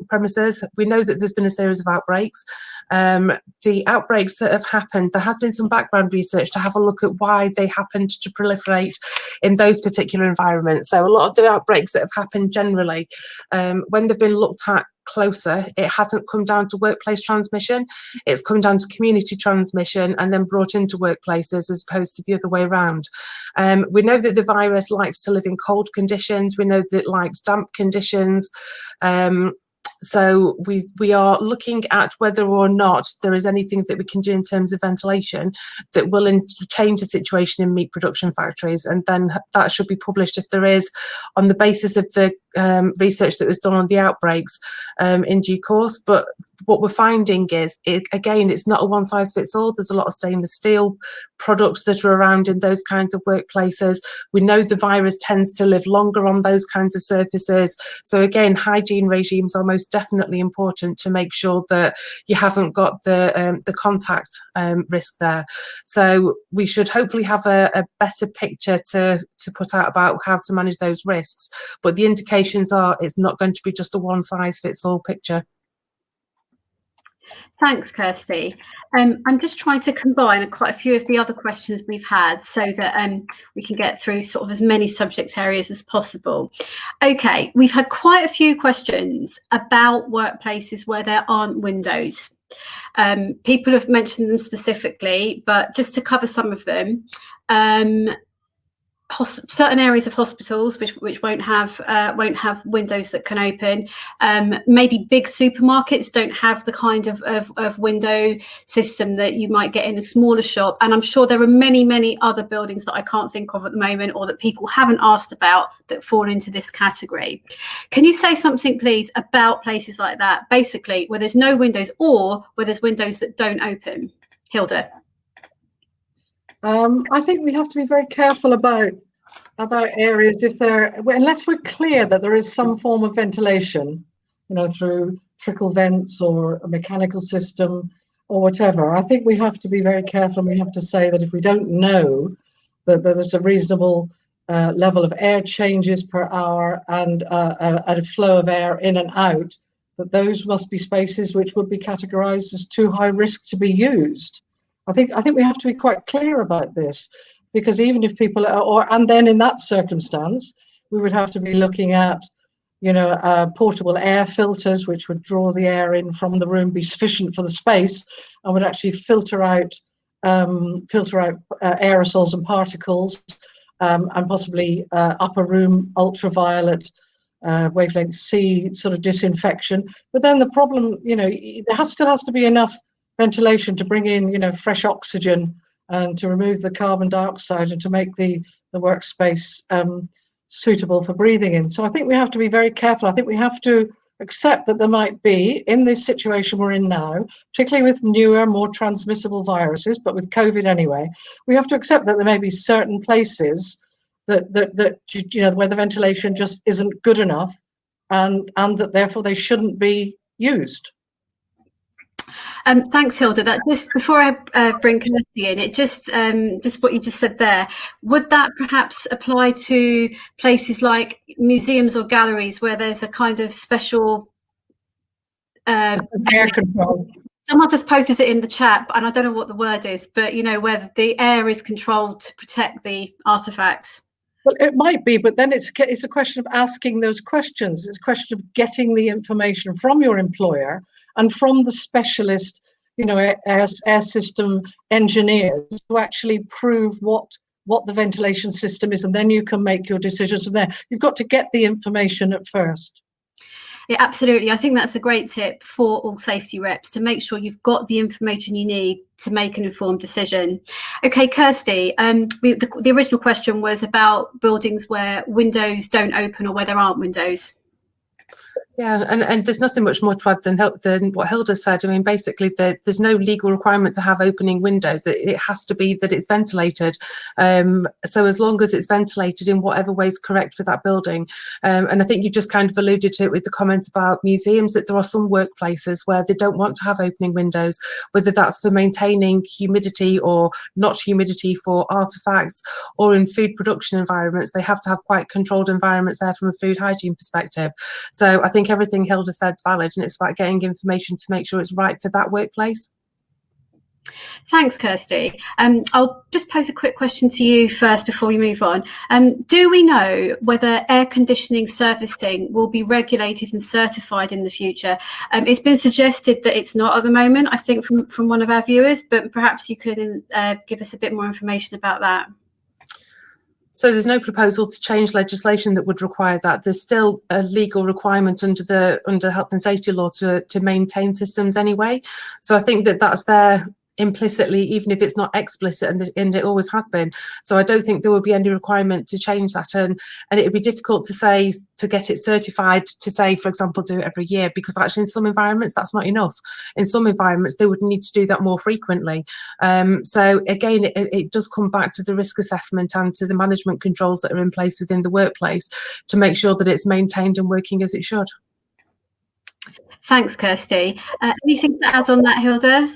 premises, we know that there's been a series of outbreaks. The outbreaks that have happened, there has been some background research to have a look at why they happened to proliferate in those particular environments. So a lot of the outbreaks that have happened generally, when they've been looked at closer, it hasn't come down to workplace transmission, it's come down to community transmission and then brought into workplaces as opposed to the other way around. We know that the virus likes to live in cold conditions, we know that it likes damp conditions, So we are looking at whether or not there is anything that we can do in terms of ventilation that will change the situation in meat production factories, and then that should be published if there is, on the basis of the research that was done on the outbreaks in due course. But what we're finding is, again, it's not a one size fits all. There's a lot of stainless steel products that are around in those kinds of workplaces. We know the virus tends to live longer on those kinds of surfaces. So again, hygiene regimes are most definitely important to make sure that you haven't got the contact risk there. So we should hopefully have a better picture to put out about how to manage those risks. But the indications are it's not going to be just a one size fits all picture. Thanks, Kirsty. I'm just trying to combine quite a few of the other questions we've had so that we can get through sort of as many subject areas as possible. Okay, we've had quite a few questions about workplaces where there aren't windows. People have mentioned them specifically, but just to cover some of them, certain areas of hospitals which won't have windows that can open. Maybe big supermarkets don't have the kind of window system that you might get in a smaller shop, and I'm sure there are many other buildings that I can't think of at the moment, or that people haven't asked about, that fall into this category. Can you say something, please, about places like that, basically where there's no windows or where there's windows that don't open? Hilda. I think we have to be very careful about areas unless we're clear that there is some form of ventilation, through trickle vents or a mechanical system or whatever. I think we have to be very careful, and we have to say that if we don't know that there's a reasonable level of air changes per hour and a flow of air in and out, that those must be spaces which would be categorized as too high risk to be used. I think we have to be quite clear about this, because even if people and then in that circumstance, we would have to be looking at, portable air filters, which would draw the air in from the room, be sufficient for the space, and would actually filter out aerosols and particles, and possibly upper room ultraviolet wavelength C sort of disinfection. But then the problem, there still has to be enough ventilation to bring in, fresh oxygen and to remove the carbon dioxide and to make the workspace suitable for breathing in. So I think we have to be very careful. I think we have to accept that there might be, in this situation we're in now, particularly with newer, more transmissible viruses, but with COVID anyway, we have to accept that there may be certain places that where the ventilation just isn't good enough, and that therefore they shouldn't be used. Thanks, Hilda. That just before I bring Kirsty in, it just what you just said there, would that perhaps apply to places like museums or galleries where there's a kind of special air control? Someone just posted it in the chat, and I don't know what the word is, but where the air is controlled to protect the artifacts. Well, it might be, but then it's a question of asking those questions. It's a question of getting the information from your employer and from the specialist, air system engineers, to actually prove what the ventilation system is, and then you can make your decisions from there. You've got to get the information at first. Yeah, absolutely. I think that's a great tip for all safety reps, to make sure you've got the information you need to make an informed decision. Okay, Kirsty, the original question was about buildings where windows don't open or where there aren't windows. Yeah, and there's nothing much more to add than what Hilda said. I mean, basically, there's no legal requirement to have opening windows. It has to be that it's ventilated. So as long as it's ventilated in whatever way is correct for that building. And I think you just kind of alluded to it with the comments about museums, that there are some workplaces where they don't want to have opening windows, whether that's for maintaining humidity or not humidity for artifacts, or in food production environments, they have to have quite controlled environments there from a food hygiene perspective. So I think everything Hilda said is valid, and it's about getting information to make sure it's right for that workplace. Thanks, Kirsty. I'll just pose a quick question to you first before we move on. Do we know whether air conditioning servicing will be regulated and certified in the future? It's been suggested that it's not at the moment, I think, from one of our viewers, but perhaps you could give us a bit more information about that. So there's no proposal to change legislation that would require that. There's still a legal requirement under health and safety law to maintain systems anyway. So I think that that's there implicitly, even if it's not explicit, and it always has been. So I don't think there will be any requirement to change that, and it would be difficult to say, to get it certified, to say, for example, do it every year, because actually in some environments that's not enough. In some environments they would need to do that more frequently. So again, it does come back to the risk assessment and to the management controls that are in place within the workplace to make sure that it's maintained and working as it should. Thanks, Kirsty. Anything to add on that, Hilda?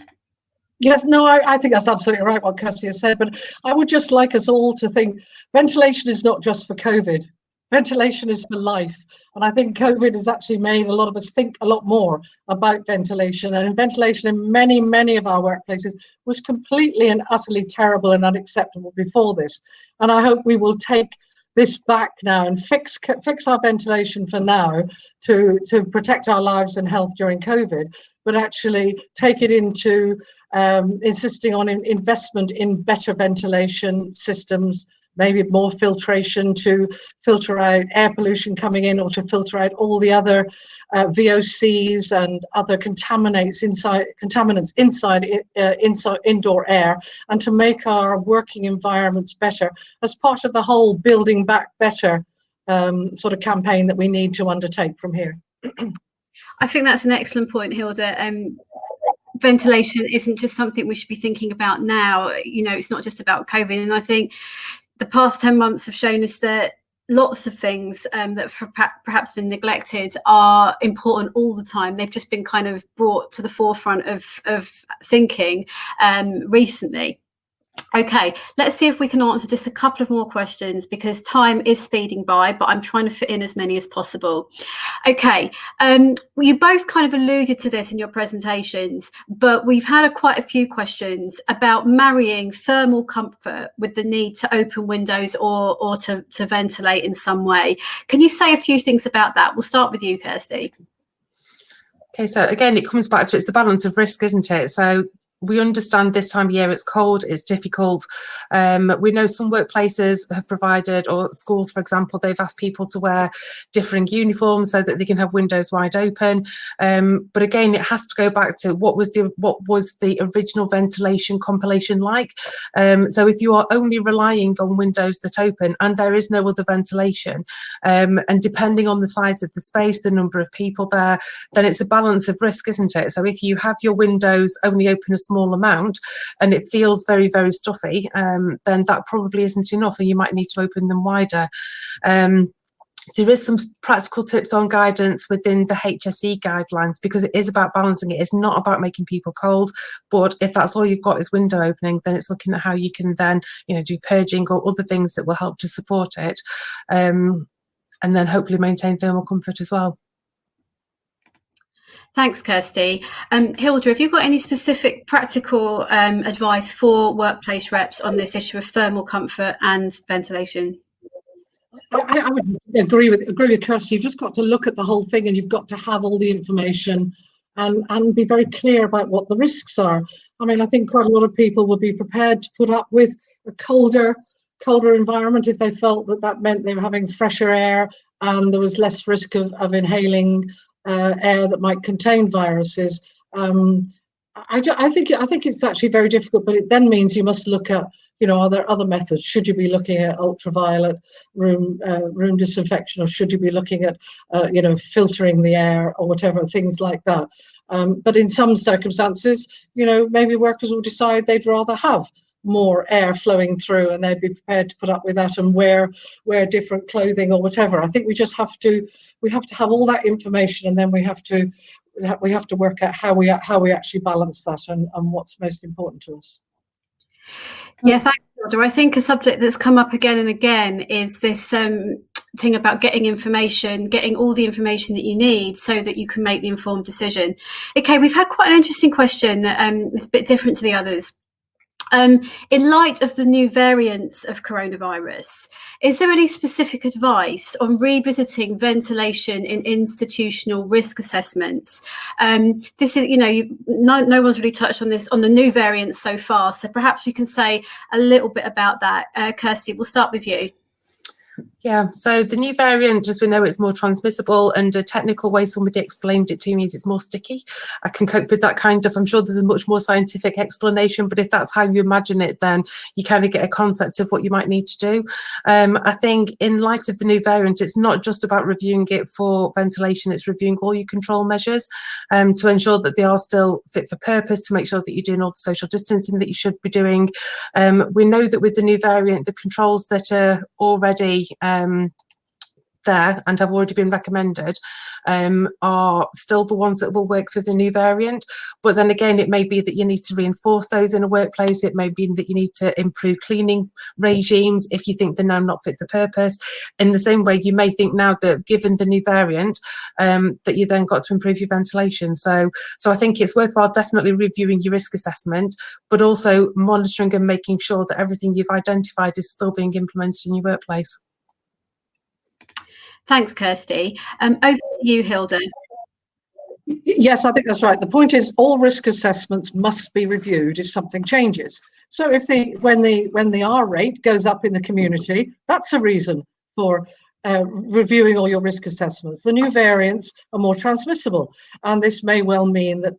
Yes, no, I think that's absolutely right what Kirsty has said, but I would just like us all to think ventilation is not just for COVID. Ventilation is for life. And I think COVID has actually made a lot of us think a lot more about ventilation. And ventilation in many, many of our workplaces was completely and utterly terrible and unacceptable before this. And I hope we will take this back now and fix our ventilation for now to protect our lives and health during COVID, but actually take it into insisting on investment in better ventilation systems, maybe more filtration to filter out air pollution coming in, or to filter out all the other VOCs and other contaminants inside indoor air, and to make our working environments better as part of the whole Building Back Better sort of campaign that we need to undertake from here. I think that's an excellent point, Hilda. Ventilation isn't just something we should be thinking about now. You know, it's not just about COVID. And I think the past 10 months have shown us that lots of things that have perhaps been neglected are important all the time. They've just been kind of brought to the forefront of thinking recently. Okay, let's see if we can answer just a couple of more questions, because time is speeding by, but I'm trying to fit in as many as possible. Okay, you both kind of alluded to this in your presentations, but we've had quite a few questions about marrying thermal comfort with the need to open windows or to ventilate in some way. Can you say a few things about that? We'll start with you, Kirsty. Okay, so again, it comes back to, it's the balance of risk, isn't it? So we understand this time of year it's cold, it's difficult. We know some workplaces have provided, or schools, for example, they've asked people to wear different uniforms so that they can have windows wide open. But again, it has to go back to what was the original ventilation compilation like. So if you are only relying on windows that open and there is no other ventilation, and depending on the size of the space, the number of people there, then it's a balance of risk, isn't it? So if you have your windows only open a small amount and it feels very, very stuffy, then that probably isn't enough, and you might need to open them wider. There is some practical tips on guidance within the HSE guidelines, because it is about balancing it. It's not about making people cold, but if that's all you've got is window opening, then it's looking at how you can then, you know, do purging or other things that will help to support it, and then hopefully maintain thermal comfort as well. Thanks, Kirsty. Hilda, have you got any specific practical advice for workplace reps on this issue of thermal comfort and ventilation? I would agree with Kirsty. You've just got to look at the whole thing, and you've got to have all the information and be very clear about what the risks are. I mean, I think quite a lot of people would be prepared to put up with a colder environment if they felt that meant they were having fresher air and there was less risk of inhaling air that might contain viruses. I think it's actually very difficult, but it then means you must look at, you know, are there other methods? Should you be looking at ultraviolet room disinfection, or should you be looking at you know, filtering the air or whatever, things like that. But in some circumstances, you know, maybe workers will decide they'd rather have more air flowing through, and they'd be prepared to put up with that and wear different clothing or whatever. I think we have to have all that information, and then we have to work out how we actually balance that and what's most important to us. Yeah, thanks, Hilda. I think a subject that's come up again and again is this thing about getting information, getting all the information that you need so that you can make the informed decision. Okay, we've had quite an interesting question. It's a bit different to the others. In light of the new variants of coronavirus, is there any specific advice on revisiting ventilation in institutional risk assessments? This is, you know, no one's really touched on this, on the new variants so far, so perhaps we can say a little bit about that. Kirsty, we'll start with you. Yeah, so the new variant, as we know, it's more transmissible, and a technical way somebody explained it to me is it's more sticky. I can cope with that kind of, I'm sure there's a much more scientific explanation, but if that's how you imagine it, then you kind of get a concept of what you might need to do. I think in light of the new variant, it's not just about reviewing it for ventilation, it's reviewing all your control measures to ensure that they are still fit for purpose, to make sure that you're doing all the social distancing that you should be doing. We know that with the new variant, the controls that are already there and have already been recommended are still the ones that will work for the new variant. But then again, it may be that you need to reinforce those in a workplace. It may be that you need to improve cleaning regimes if you think they're now not fit for purpose. In the same way, you may think now that given the new variant, that you then got to improve your ventilation. So I think it's worthwhile definitely reviewing your risk assessment, but also monitoring and making sure that everything you've identified is still being implemented in your workplace. Thanks, Kirsty. Over to you, Hilda. Yes, I think that's right. The point is all risk assessments must be reviewed if something changes. So if when the R rate goes up in the community, that's a reason for reviewing all your risk assessments. The new variants are more transmissible, and this may well mean that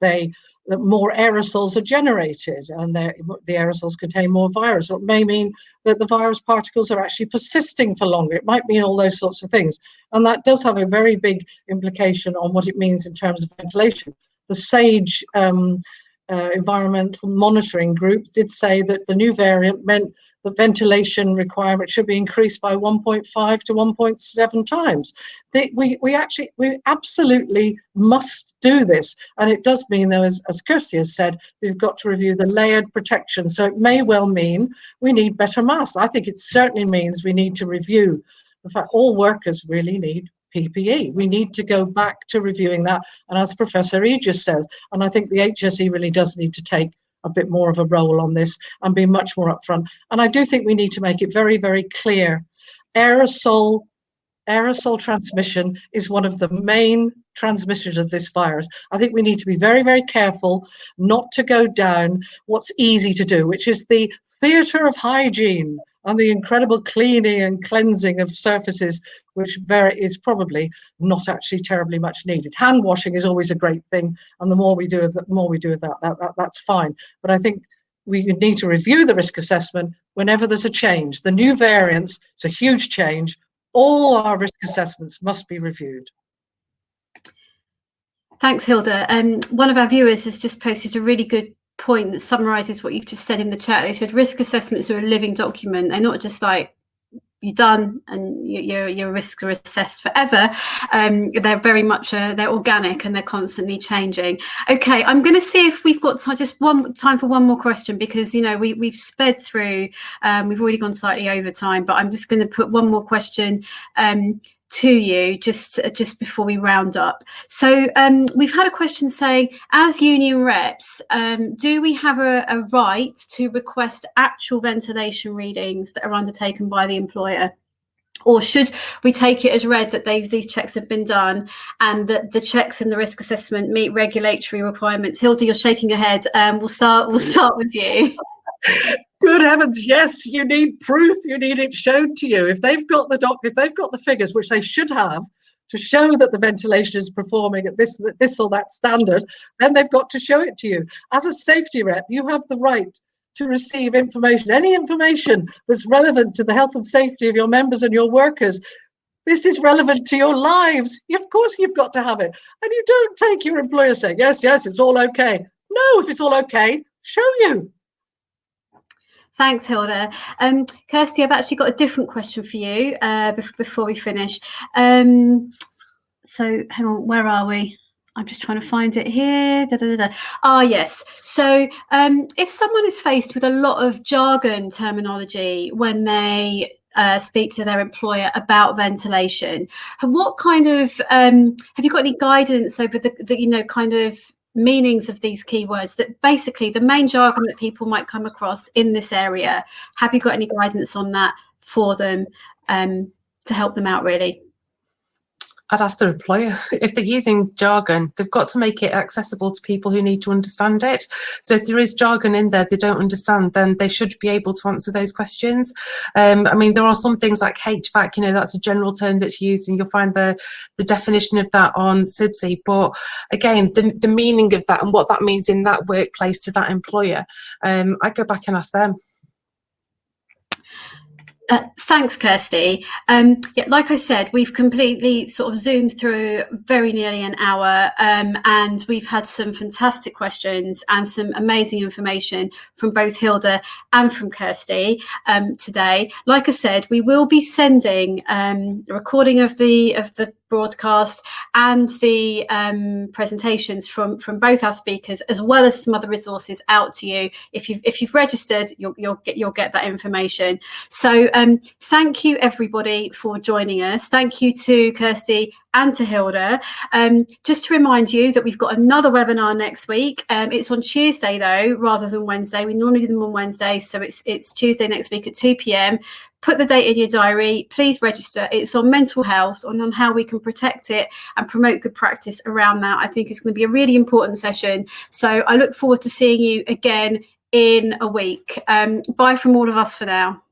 more aerosols are generated, and the aerosols contain more virus. Or it may mean that the virus particles are actually persisting for longer. It might mean all those sorts of things. And that does have a very big implication on what it means in terms of ventilation. The SAGE environmental monitoring group did say that the new variant meant the ventilation requirement should be increased by 1.5 to 1.7 times. We absolutely must do this. And it does mean, though, as Kirsty has said, we've got to review the layered protection. So it may well mean we need better masks. I think it certainly means we need to review the fact all workers really need PPE. We need to go back to reviewing that. And as Professor E just says, and I think the HSE really does need to take a bit more of a role on this and be much more upfront. And I do think we need to make it very, very clear. Aerosol transmission is one of the main transmitters of this virus. I think we need to be very, very careful not to go down what's easy to do, which is the theatre of hygiene and the incredible cleaning and cleansing of surfaces, which is probably not actually terribly much needed. Hand washing is always a great thing, and the more we do of that, that's fine. But I think we need to review the risk assessment whenever there's a change. The new variants, it's a huge change. All our risk assessments must be reviewed. Thanks, Hilda. One of our viewers has just posted a really good point that summarises what you've just said in the chat. They said risk assessments are a living document. They're not just like you're done and your risks are assessed forever. They're very much they're organic and they're constantly changing. Okay, I'm going to see if we've got time for one more question, because we've sped through. We've already gone slightly over time, but I'm just going to put one more question to you just before we round up. So we've had a question saying, as union reps, do we have a right to request actual ventilation readings that are undertaken by the employer? Or should we take it as read that these checks have been done and that the checks and the risk assessment meet regulatory requirements? Hilda, you're shaking your head. We'll start with you. Good heavens, yes, you need proof, you need it shown to you. If they've got the figures, which they should have, to show that the ventilation is performing at this or that standard, then they've got to show it to you. As a safety rep, you have the right to receive information, any information that's relevant to the health and safety of your members and your workers. This is relevant to your lives. Of course you've got to have it. And you don't take your employer saying, yes, it's all okay. No, if it's all okay, show you. Thanks, Hilda. Kirsty, I've actually got a different question for you before we finish. So hang on, where are we? I'm just trying to find it here. Yes. So if someone is faced with a lot of jargon terminology when they speak to their employer about ventilation, what kind of have you got any guidance over the kind of meanings of these keywords, that basically the main jargon that people might come across in this area? Have you got any guidance on that for them to help them out, really? I'd ask their employer. If they're using jargon, they've got to make it accessible to people who need to understand it. So if there is jargon in there they don't understand, then they should be able to answer those questions. I mean, there are some things like HVAC, you know, that's a general term that's used, and you'll find the definition of that on CIBSE. But again, the meaning of that and what that means in that workplace to that employer, I go back and ask them. Thanks, Kirsty. Yeah, like I said, we've completely sort of zoomed through very nearly an hour, and we've had some fantastic questions and some amazing information from both Hilda and from Kirsty today. Like I said, we will be sending a recording of the broadcast and the presentations from both our speakers, as well as some other resources, out to you. If you've registered, you'll get that information. So thank you everybody for joining us. Thank you to Kirsty and to Hilda. Just to remind you that we've got another webinar next week. It's on Tuesday though, rather than Wednesday. We normally do them on Wednesday, so it's Tuesday next week at 2 p.m. Put the date in your diary. Please register. It's on mental health and on how we can protect it and promote good practice around that. I think it's going to be a really important session. So I look forward to seeing you again in a week. Bye from all of us for now.